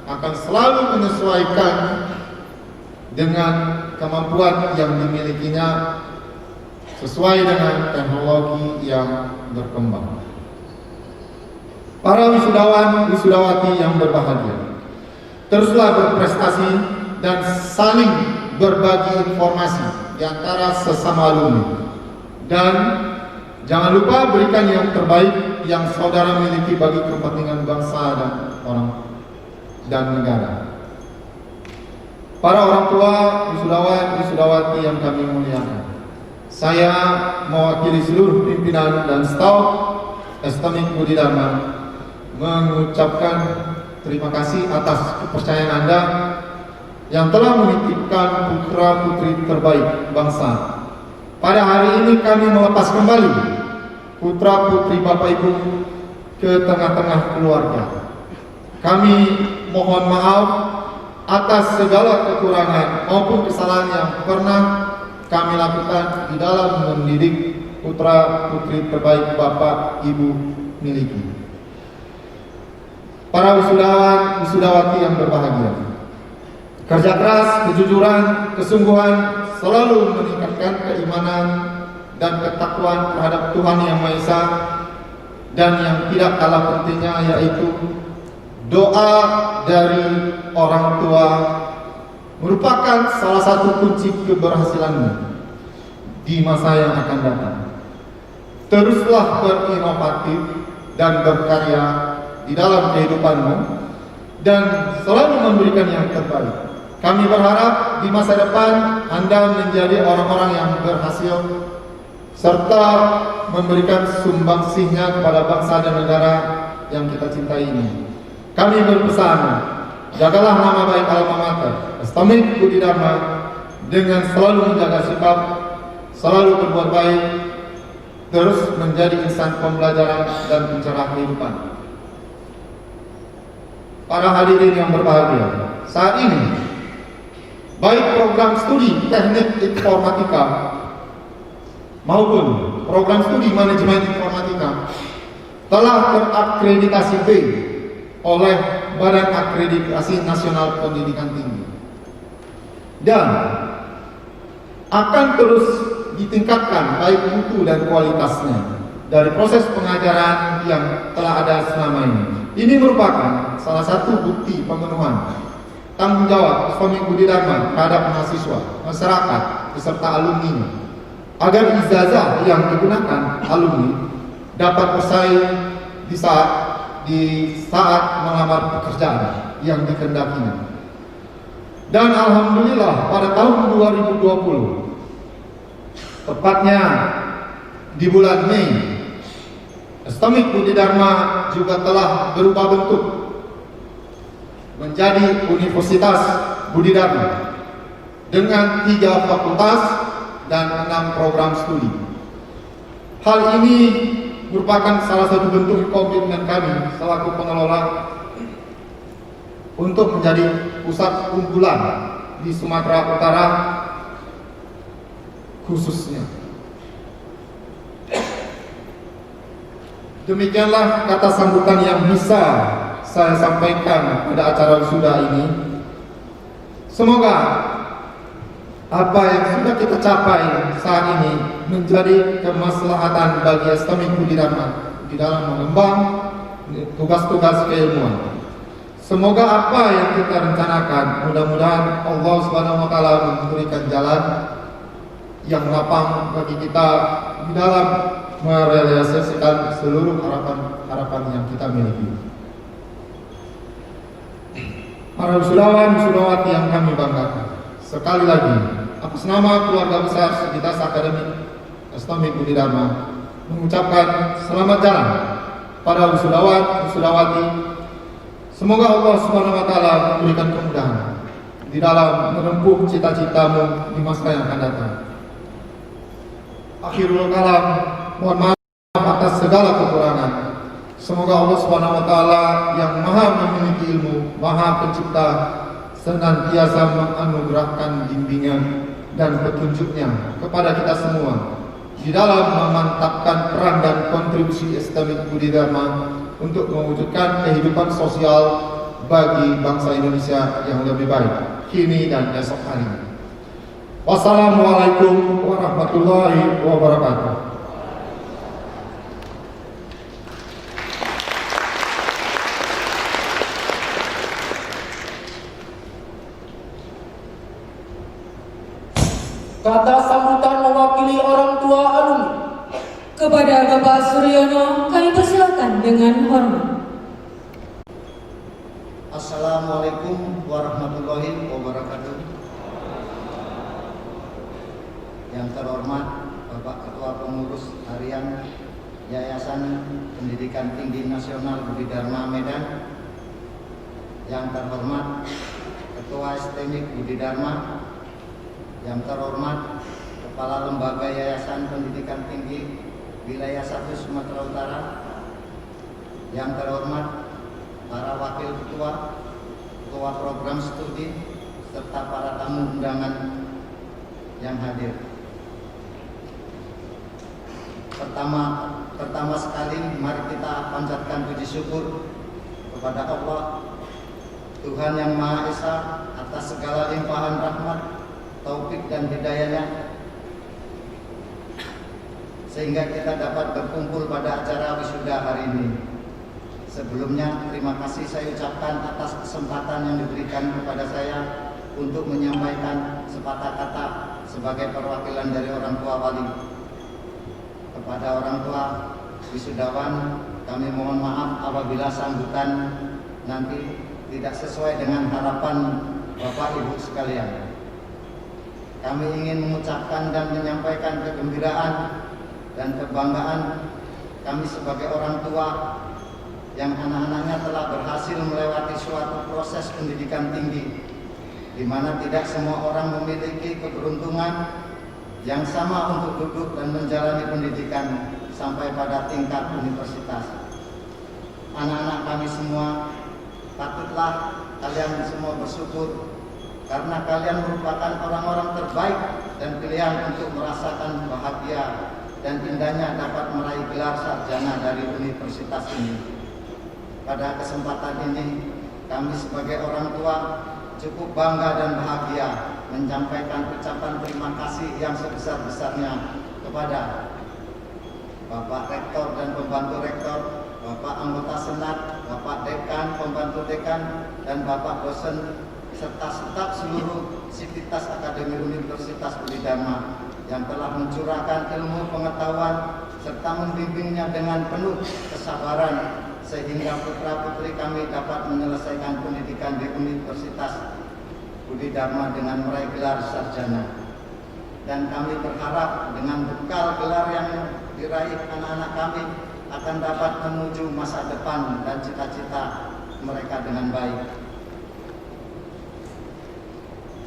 akan selalu menyesuaikan dengan kemampuan yang dimilikinya sesuai dengan teknologi yang berkembang. Para wisudawan, wisudawati yang berbahagia, teruslah berprestasi dan saling berbagi informasi di antara sesama alumni. Dan jangan lupa berikan yang terbaik yang saudara miliki bagi kepentingan bangsa dan orang dan negara. Para orang tua, wisudawan, wisudawati yang kami muliakan, saya mewakili seluruh pimpinan dan staf STMIK Budi Dharma mengucapkan terima kasih atas kepercayaan Anda yang telah menitipkan putra-putri terbaik bangsa. Pada hari ini kami melepas kembali putra-putri Bapak Ibu ke tengah-tengah keluarga. Kami mohon maaf atas segala kekurangan maupun kesalahan yang pernah kami lakukan di dalam mendidik putra-putri terbaik Bapak Ibu miliki. Para wisudawan, wisudawati yang berbahagia, kerja keras, kejujuran, kesungguhan selalu meningkatkan keimanan dan ketakwaan terhadap Tuhan Yang Maha Esa, dan yang tidak kalah pentingnya yaitu doa dari orang tua merupakan salah satu kunci keberhasilanmu di masa yang akan datang. Teruslah berinovatif dan berkarya di dalam kehidupanmu dan selalu memberikan yang terbaik. Kami berharap di masa depan Anda menjadi orang-orang yang berhasil serta memberikan sumbangsihnya kepada bangsa dan negara yang kita cintai ini. Kami berpesan, jagalah nama baik alma mater STMIK Budi Dharma dengan selalu menjaga sikap selalu berbuat baik, terus menjadi insan pembelajaran dan pencerah kehidupan. Para hadirin yang berbahagia, saat ini baik program studi teknik informatika maupun program studi manajemen informatika telah terakreditasi B oleh Badan Akreditasi Nasional Pendidikan Tinggi dan akan terus ditingkatkan baik mutu dan kualitasnya dari proses pengajaran yang telah ada selama ini. Ini merupakan salah satu bukti pemenuhan tanggung jawab Astamik Budi Dharma terhadap mahasiswa, masyarakat, beserta alumni agar ijazah yang digunakan alumni dapat bersaing di saat melamar pekerjaan yang dikehendakinya. Dan alhamdulillah pada tahun 2020, tepatnya di bulan Mei, Astamik Budi Dharma juga telah berubah bentuk menjadi Universitas Budi Dharma dengan 3 fakultas dan 6 program studi. Hal ini merupakan salah satu bentuk komitmen kami selaku pengelola untuk menjadi pusat unggulan di Sumatera Utara khususnya. Demikianlah kata sambutan yang bisa saya sampaikan pada acara wisuda ini. Semoga apa yang sudah kita capai saat ini menjadi kemaslahatan bagi Astamik Budi Dharma di dalam mengemban tugas-tugas keilmuan. Semoga apa yang kita rencanakan, mudah-mudahan Allah Subhanahu wa taala memberikan jalan yang lapang bagi kita di dalam merealisasikan seluruh harapan yang kita miliki. Para wisudawan, wisudawati yang kami banggakan, sekali lagi atas nama keluarga besar Sivitas Akademik Astamik Budi Dharma mengucapkan selamat jalan pada wisudawan, wisudawati. Semoga Allah Subhanahu wa taala memberikan kemudahan di dalam menempuh cita-citamu di masa yang akan datang. Akhirul kalam, mohon maaf atas segala kekurangan. Semoga Allah Subhanahu wa taala yang Maha memiliki ilmu, Maha Pencipta, senantiasa menganugerahkan bimbingan dan petunjuknya kepada kita semua di dalam memantapkan peran dan kontribusi Astamik Budi Dharma untuk mewujudkan kehidupan sosial bagi bangsa Indonesia yang lebih baik kini dan esok hari. Wassalamualaikum warahmatullahi wabarakatuh. Kata sambutan mewakili orang tua alumni. Kepada Bapak Suryono kami persilakan dengan hormat. Assalamualaikum warahmatullahi wabarakatuh. Yang terhormat Bapak Ketua Pengurus Harian Yayasan Pendidikan Tinggi Nasional Budi Dharma Medan, yang terhormat Ketua Astamik Budi Dharma, yang terhormat Kepala Lembaga Yayasan Pendidikan Tinggi Wilayah 1 Sumatera Utara, yang terhormat para wakil ketua, ketua program studi, serta para tamu undangan yang hadir. Pertama sekali mari kita panjatkan puji syukur kepada Allah, Tuhan yang Maha Esa, atas segala limpahan rahmat, taufik dan hidayahnya, sehingga kita dapat berkumpul pada acara wisuda hari ini. Sebelumnya terima kasih saya ucapkan atas kesempatan yang diberikan kepada saya untuk menyampaikan sepatah kata sebagai perwakilan dari orang tua wali. Kepada orang tua wisudawan, kami mohon maaf apabila sambutan nanti tidak sesuai dengan harapan Bapak Ibu sekalian. Kami ingin mengucapkan dan menyampaikan kegembiraan dan kebanggaan kami sebagai orang tua yang anak-anaknya telah berhasil melewati suatu proses pendidikan tinggi, di mana tidak semua orang memiliki keberuntungan yang sama untuk duduk dan menjalani pendidikan sampai pada tingkat universitas. Anak-anak kami semua, patutlah kalian semua bersyukur karena kalian merupakan orang-orang terbaik dan pilihan untuk merasakan bahagia dan indahnya dapat meraih gelar sarjana dari universitas ini. Pada kesempatan ini, kami sebagai orang tua cukup bangga dan bahagia menyampaikan ucapan terima kasih yang sebesar-besarnya kepada Bapak Rektor dan Pembantu Rektor, Bapak Anggota Senat, Bapak Dekan, Pembantu Dekan, dan Bapak Dosen, serta staf seluruh sivitas Akademi Universitas Budi Dharma yang telah mencurahkan ilmu pengetahuan serta membimbingnya dengan penuh kesabaran sehingga putra-putri kami dapat menyelesaikan pendidikan di Universitas Budi Dharma dengan meraih gelar sarjana. Dan kami berharap dengan bekal gelar yang diraih anak-anak kami akan dapat menuju masa depan dan cita-cita mereka dengan baik.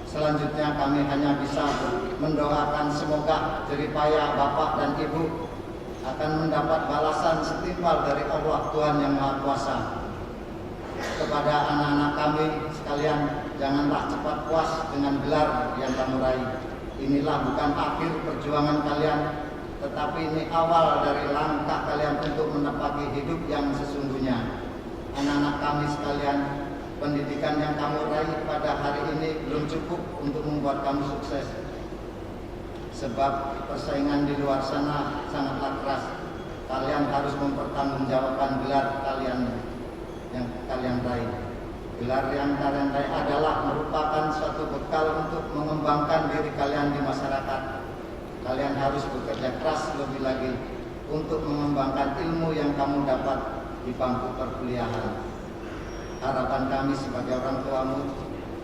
Selanjutnya kami hanya bisa mendoakan semoga jeripaya Bapak dan Ibu akan mendapat balasan setimpal dari Allah Tuhan Yang Maha Kuasa. Kepada anak-anak kami sekalian, janganlah cepat puas dengan gelar yang kamu raih. Inilah bukan akhir perjuangan kalian, tetapi ini awal dari langkah kalian untuk menepati hidup yang sesungguhnya. Anak-anak kami sekalian, pendidikan yang kamu raih pada hari ini belum cukup untuk membuat kamu sukses. Sebab persaingan di luar sana sangatlah keras. Kalian harus mempertanggungjawabkan gelar kalian yang kalian raih. Gelar yang kalian raih adalah merupakan suatu bekal untuk mengembangkan diri kalian di masyarakat. Kalian harus bekerja keras lebih lagi untuk mengembangkan ilmu yang kamu dapat di bangku perkuliahan. Harapan kami sebagai orang tuamu,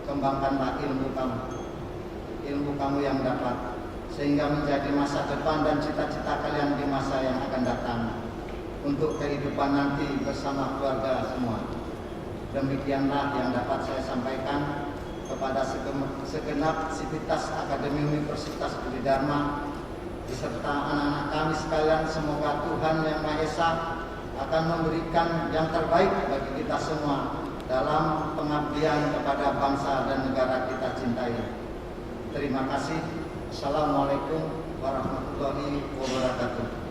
kembangkanlah ilmu kamu yang dapat, sehingga menjadi masa depan dan cita-cita kalian di masa yang akan datang untuk kehidupan nanti bersama keluarga semua. Demikianlah yang dapat saya sampaikan kepada segenap sivitas Akademi Universitas Budi Dharma beserta anak-anak kami sekalian. Semoga Tuhan Yang Maha Esa akan memberikan yang terbaik bagi kita semua dalam pengabdian kepada bangsa dan negara kita cintai. Terima kasih. Assalamualaikum warahmatullahi wabarakatuh.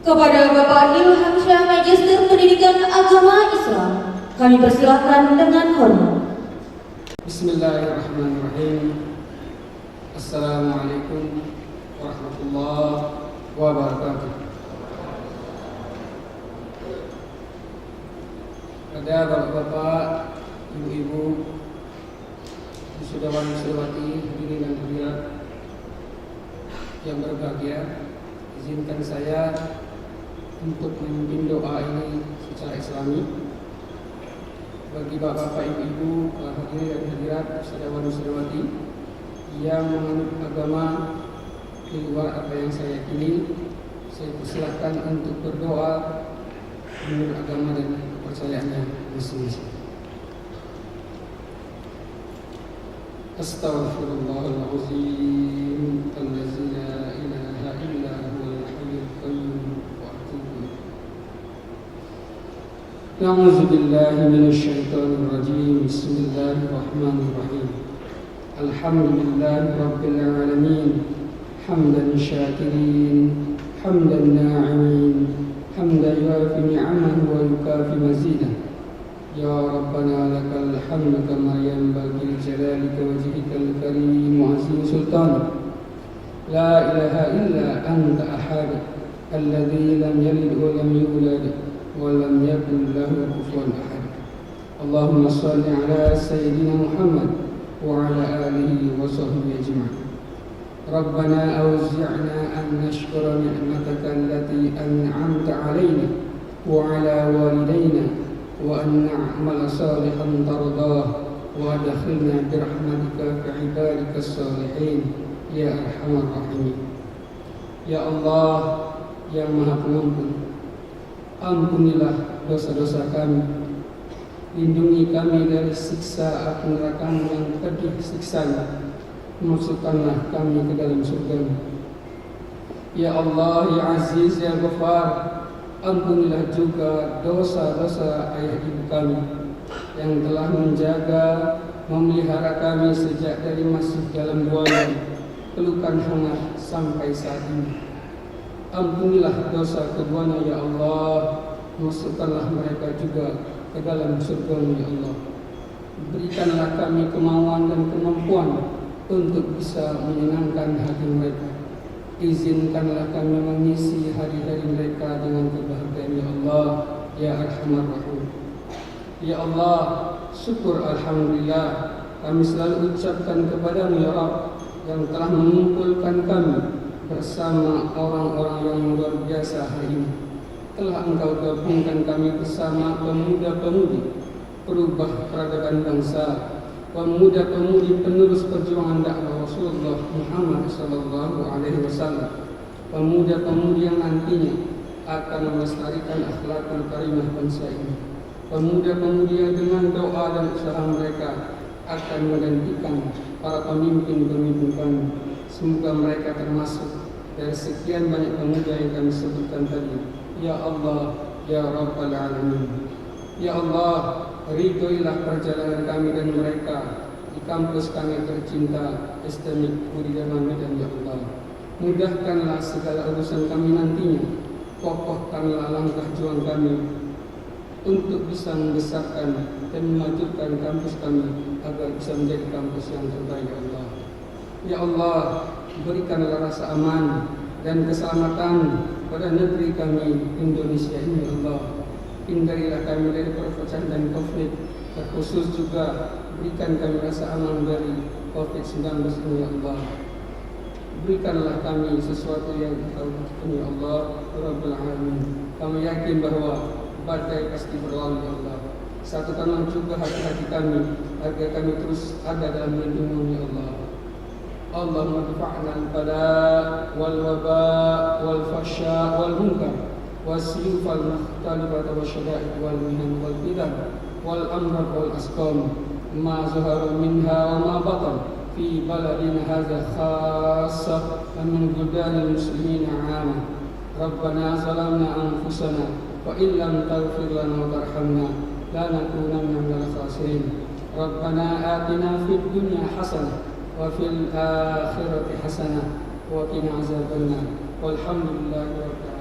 Kepada Bapak Ilham Syah, Magister Pendidikan Agama Islam, kami persilahkan dengan hormat. Bismillahirrahmanirrahim. Assalamualaikum warahmatullahi wabarakatuh. Pada bapak-bapak, ibu-ibu, wisudawan-wisudawati, hadirin dan hadirat yang berbahagia, izinkan saya untuk memimpin doa ini secara Islami bagi bapak-bapak, ibu-ibu, hadirin dan hadirat, wisudawan-wisudawati yang menganut agama di luar apa yang saya yakini. Saya persilahkan untuk berdoa menurut agama dan kepercayaannya masing-masing. Astaghfirullahaladzim, allazi la ilaha illa huwal hayyul qayyum wa atubu ilaih. A'udzu billahi minasyaitonir rajim. Bismillahirrahmanirrahim. Alhamdulillahi rabbil alamin. Hamdan syakirin, hamdan na'imin, hamdan yuafi ni'amahu wa yukafi mazidah. Ya Rabbana lakal hamdu kama yanbaghi li jalalika wajhikal karim wa azim sultanik. La ilaha illa anta ahad, alladhi lam yalid wa lam yulad wa lam yakun lahu kufuwan ahad. Allahumma salli ala sayyidina Muhammad wa ala alihi wa sahbihi ajma'in. Rabbana awzi'na an nashkura ni'mataka allati an'amta alayna wa ala walidayna wa an na'mala salihan tardah wa adkhilna bi rahmatika fi ibadika as-salihin ya Arhamar Rahimin. Ya Allah yang Maha Pengampun, ampunilah dosa-dosa kami, lindungi kami dari siksa api neraka yang pedih siksanya, masukkanlah kami ke dalam surga. Ya Allah, ya Aziz, ya Ghaffar, ampunilah juga dosa-dosa ayah ibu kami yang telah menjaga, memelihara kami sejak dari masih dalam buana pelukan hangat sampai saat ini. Ampunilah dosa keduanya ya Allah, masukkanlah mereka juga ke dalam surga ya Allah. Berikanlah kami kemauan dan kemampuan untuk bisa menyenangkan hati mereka. Izinkanlah kami mengisi hari-hari mereka dengan kebahagiaan ya Allah, ya Arhamar Rahim. Ya Allah, syukur alhamdulillah kami selalu ucapkan kepadamu ya Rabb yang telah mengumpulkan kami bersama orang-orang yang luar biasa hari ini. Telah Engkau gabungkan kami bersama pemuda-pemudi perubah peradaban bangsa, pemuda-pemudi penerus perjuangan dakwah Rasulullah Muhammad SAW, pemuda-pemudi yang nantinya akan melestarikan akhlakul karimah bangsa ini, pemuda-pemudi yang dengan doa dan usaha mereka akan menggantikan para pemimpin-pemimpin kami. Semoga mereka termasuk dari sekian banyak pemuda yang kami sebutkan tadi. Ya Allah, ya Rabbal Alamin. Ya Allah, ridhoilah perjalanan kami dan mereka di kampus kami tercinta STMIK Budi Dharma Medan ya Allah. Mudahkanlah segala urusan kami nantinya. Kokohkanlah langkah juang kami untuk bisa membesarkan dan memajukan kampus kami agar bisa menjadi kampus yang terbaik ya Allah. Ya Allah, berikanlah rasa aman dan keselamatan pada negeri kami Indonesia ini ya Allah. Hindarilah kami dari perpecahan dan konflik, terkhusus juga berikan kami rasa aman dari COVID-19 ini ya Allah. Berikanlah kami sesuatu yang Engkau butuhkan ya Allah Rabbul Alamin. Kami yakin bahwa badai pasti berlalu ya Allah. Satukanlah juga hati-hati kami agar kami terus ada dalam lindungan ya Allah. Allahumma dfa'na al-bala wal waba wal fasya wal munkar wasyuf al-mukhtalifat wa syada'id wal mihan wal bidan wal amrad wal asqam ma zahara minha wa ma batan fi baladina hadha khassa wa min buldani muslimin 'amma. Rabbana zalamna anfusana wa illam taghfir lana wa tarhamna lanakunanna minal khasirin. Rabbana atina fid dunya hasanah wa fil akhirati hasanah wa qina azabannar. Walhamdulillahi rabbil alamin.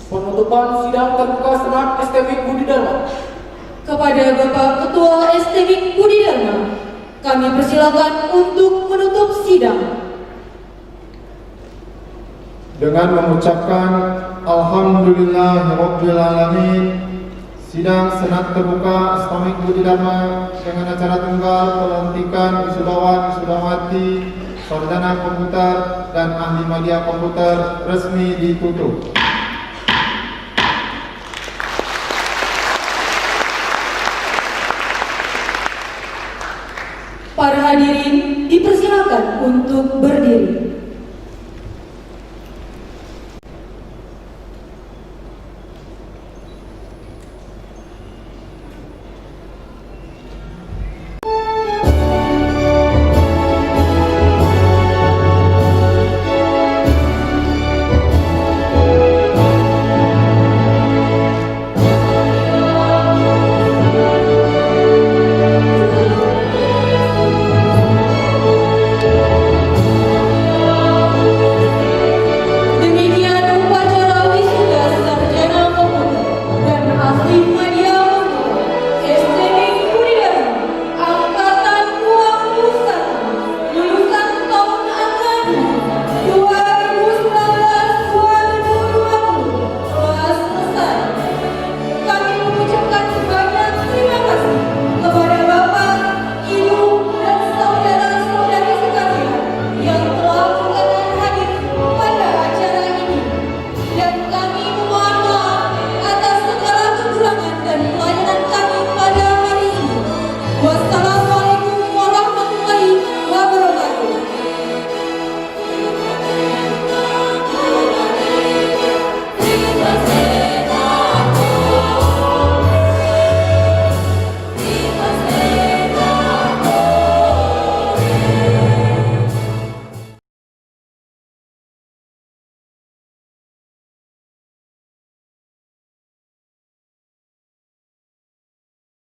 Penutupan sidang terbuka Senat STMIK Budi Dharma. Kepada Bapak Ketua STMIK Budi Dharma, kami persilakan untuk menutup sidang. Dengan mengucapkan Alhamdulillahirabbil alamin, sidang Senat terbuka STMIK Budi Dharma dengan acara tunggal pelantikan wisudawan wisudawati sarjana komputer dan ahli media komputer resmi ditutup. Para hadirin dipersilakan untuk berdiri.